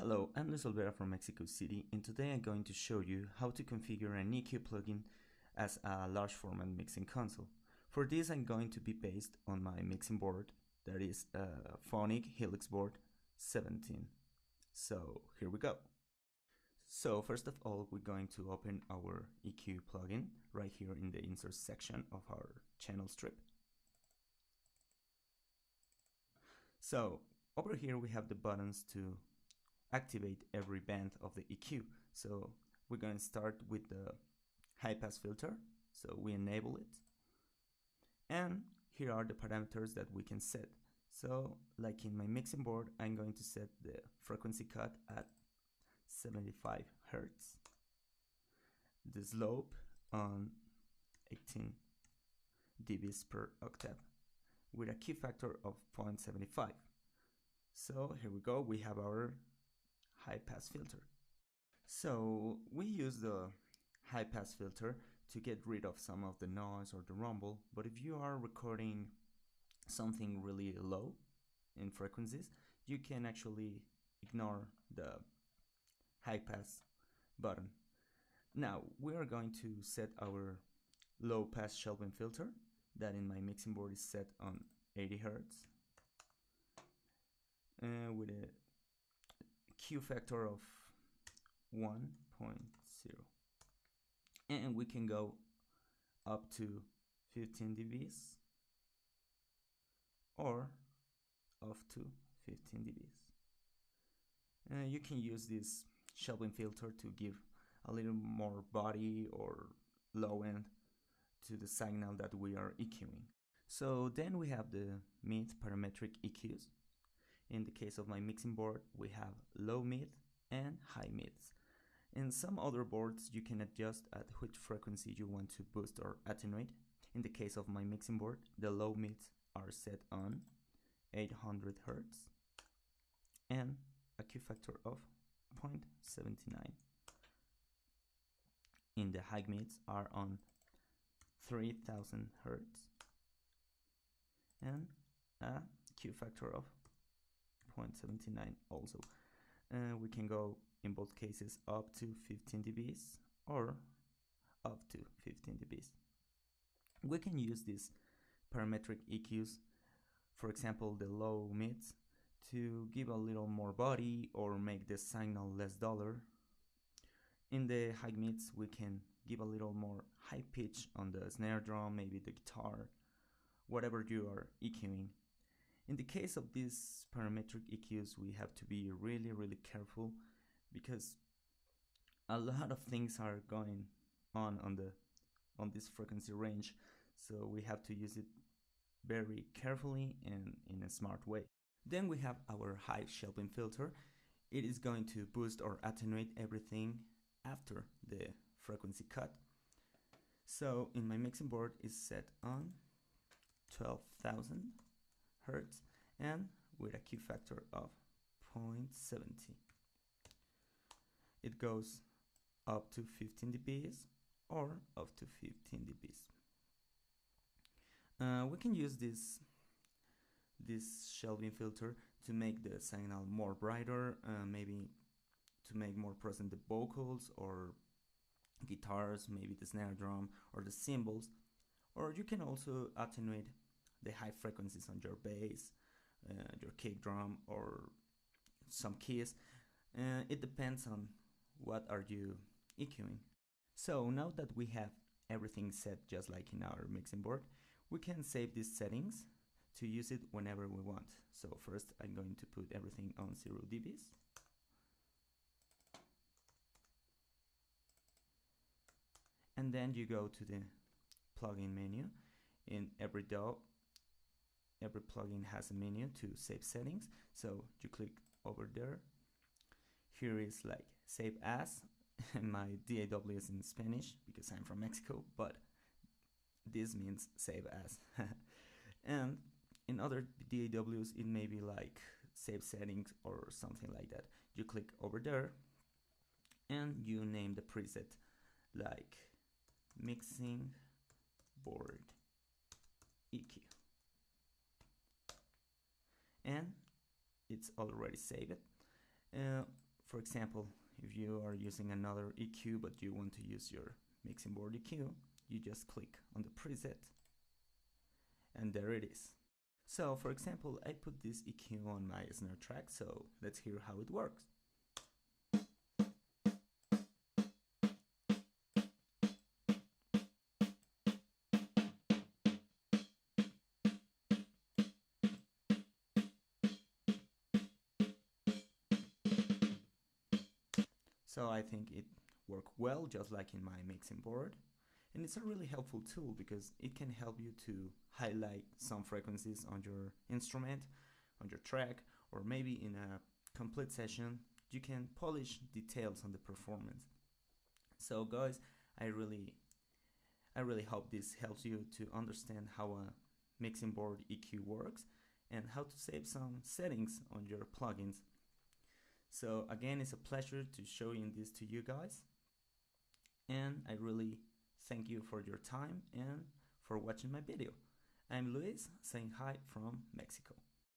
Hello, I'm Luis Olvera from Mexico City, and today I'm going to show you how to configure an EQ plugin as a large format mixing console. For this I'm going to be based on my mixing board, that is a Phonic Helix board 17. So here we go. So first of all, we're going to open our EQ plugin right here in the insert section of our channel strip. So over here we have the buttons to activate every band of the EQ. So we're going to start with the high pass filter. So we enable it. And here are the parameters that we can set. So like in my mixing board, I'm going to set the frequency cut at 75 Hertz, the slope on 18 dBs per octave with a Q factor of 0.75. So here we go, we have our high pass filter. So we use the high pass filter to get rid of some of the noise or the rumble, but if you are recording something really low in frequencies, you can actually ignore the high pass button. Now we are going to set our low pass shelving filter that in my mixing board is set on 80 Hertz with a Q factor of 1.0, and we can go up to 15 dBs or up to 15 dBs. You can use this shelving filter to give a little more body or low end to the signal that we are EQing. So then we have the mid parametric EQs. In the case of my mixing board, we have low mid and high mids. In some other boards, you can adjust at which frequency you want to boost or attenuate. In the case of my mixing board, the low mids are set on 800 Hertz and a Q factor of 0.79. In the high mids are on 3000 Hertz and a Q factor of 0.79 also. We can go in both cases up to 15 dBs or up to 15 dBs. We can use these parametric EQs, for example the low mids, to give a little more body or make the signal less duller. In the high mids we can give a little more high pitch on the snare drum, maybe the guitar, whatever you are EQing. In the case of these parametric EQs, we have to be really careful because a lot of things are going on this frequency range, so we have to use it very carefully and in a smart way. Then we have our high shelving filter. It is going to boost or attenuate everything after the frequency cut. So in my mixing board is set on 12,000 Hertz and with a Q factor of 0.70. It goes up to 15 dBs or up to 15 dBs. We can use this shelving filter to make the signal more brighter, maybe to make more present the vocals or guitars, maybe the snare drum or the cymbals, or you can also attenuate the high frequencies on your bass, your kick drum or some keys. It depends on what are you EQing. So now that we have everything set just like in our mixing board, we can save these settings to use it whenever we want. So first I'm going to put everything on 0 dBs. And then you go to the plugin menu. In every DAW, every plugin has a menu to save settings, so you click over there. Here is like save as. My DAW is in Spanish because I'm from Mexico, but this means save as. And in other DAWs it may be like save settings or something like that. You click over there and you name the preset like mixing board EQ, and it's already saved. For example, if you are using another EQ but you want to use your mixing board EQ, you just click on the preset and there it is. So for example, I put this EQ on my snare track, so let's hear how it works. So I think it worked well, just like in my mixing board. And it's a really helpful tool because it can help you to highlight some frequencies on your instrument, on your track, or maybe in a complete session, you can polish details on the performance. So guys, I really hope this helps you to understand how a mixing board EQ works and how to save some settings on your plugins. So again, it's a pleasure to showing this to you guys, and I really thank you for your time and for watching my video. I'm Luis, saying hi from Mexico.